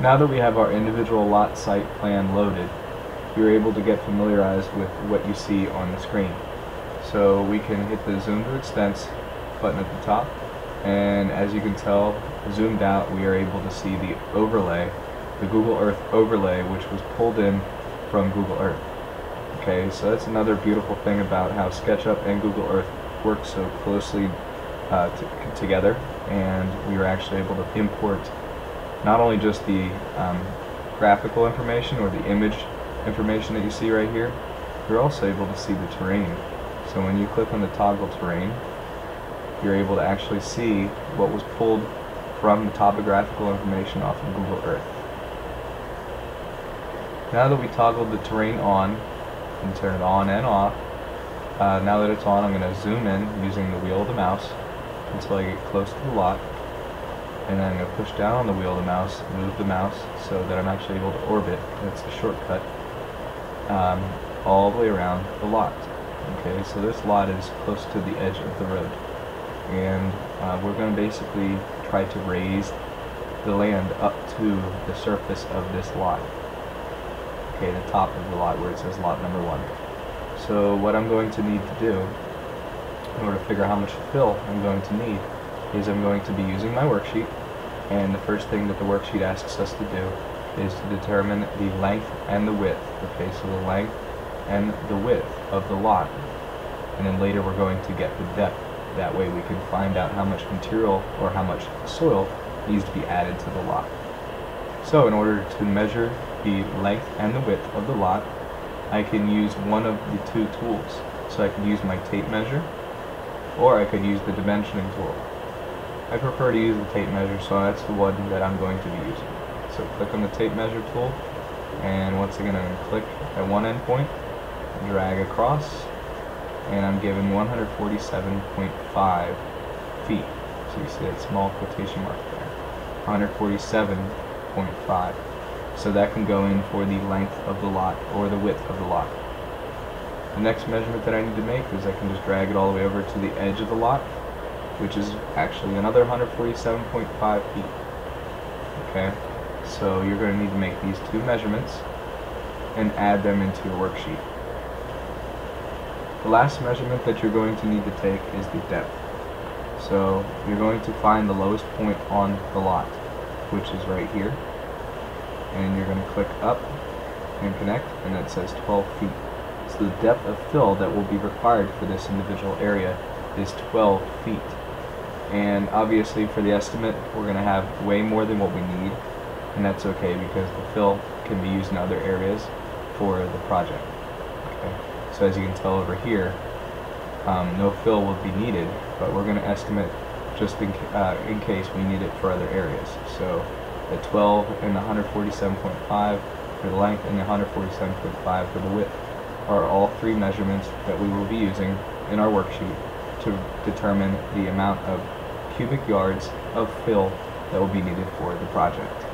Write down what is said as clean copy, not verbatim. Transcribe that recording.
Now that we have our individual lot site plan loaded, you're able to get familiarized with what you see on the screen. So we can hit the zoom to extents button at the top, and as you can tell, zoomed out, we are able to see the overlay, the Google Earth overlay, which was pulled in from Google Earth. Okay, so that's another beautiful thing about how SketchUp and Google Earth work so closely together, and we were actually able to import not only just the graphical information or the image information that you see right here, you're also able to see the terrain. So when you click on the toggle terrain, you're able to actually see what was pulled from the topographical information off of Google Earth. Now that we toggled the terrain on, and turn it on and off, now that it's on, I'm going to zoom in using the wheel of the mouse until I get close to the lot, and then I'm going to push down on the wheel of the mouse, move the mouse so that I'm actually able to orbit. That's a shortcut all the way around the lot. Okay, so this lot is close to the edge of the road, and we're going to basically try to raise the land up to the surface of this lot. Okay, the top of the lot where it says lot number 1. So what I'm going to need to do in order to figure out how much fill I'm going to need is I'm going to be using my worksheet, and the first thing that the worksheet asks us to do is to determine the length and the width. Okay, so the length and the width of the lot, and then later we're going to get the depth. That way we can find out how much material or how much soil needs to be added to the lot. So in order to measure the length and the width of the lot, I can use one of the two tools. So I could use my tape measure, or I could use the dimensioning tool. I prefer to use the tape measure, so that's the one that I'm going to be using. So click on the tape measure tool, and once again I'm going to click at one endpoint, drag across, and I'm given 147.5 feet. So you see that small quotation mark there. 147.5. So that can go in for the length of the lot or the width of the lot. The next measurement that I need to make is I can just drag it all the way over to the edge of the lot, which is actually another 147.5 feet. Okay, so you're going to need to make these two measurements and add them into your worksheet. The last measurement that you're going to need to take is the depth. So you're going to find the lowest point on the lot, which is right here, and you're going to click up and connect, and that says 12 feet. So the depth of fill that will be required for this individual area is 12 feet. And obviously for the estimate we're going to have way more than what we need, and that's okay because the fill can be used in other areas for the project. Okay. So as you can tell over here, no fill will be needed, but we're going to estimate just in case we need it for other areas. So the 12 and the 147.5 for the length and the 147.5 for the width are all three measurements that we will be using in our worksheet to determine the amount of cubic yards of fill that will be needed for the project.